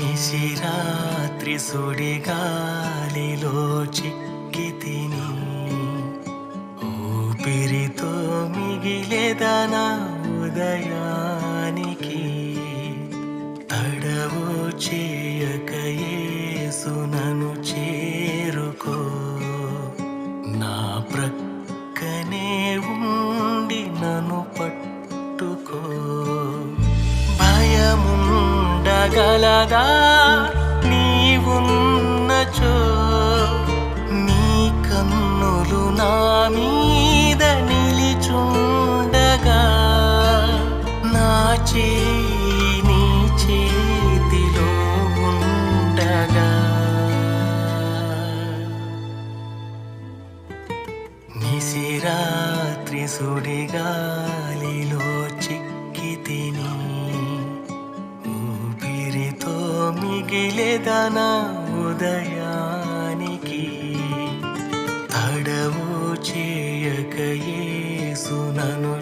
నిశిరాత్రి సుడిగాలిలో చిక్కితిని, ఊపిరితో మిగిలేదన ఉదయానికి. తడవు చేయక యేసు నన్ను చేరుకో, నా ప్రక్కనే ఉండి నన్ను పట్టుకో. భయముండగలదా నీవున్నచో, నీ కన్నులు నా మీద నిలిచుండగా. నా చేయి నీ చేతిలో ఉండగా. నిశిరాత్రి సుడిగాలిలో చిక్కితిని, ఊపిరితో మిగిలేదన ఉదయానికి. తడవు చేయక యేసు నన్ను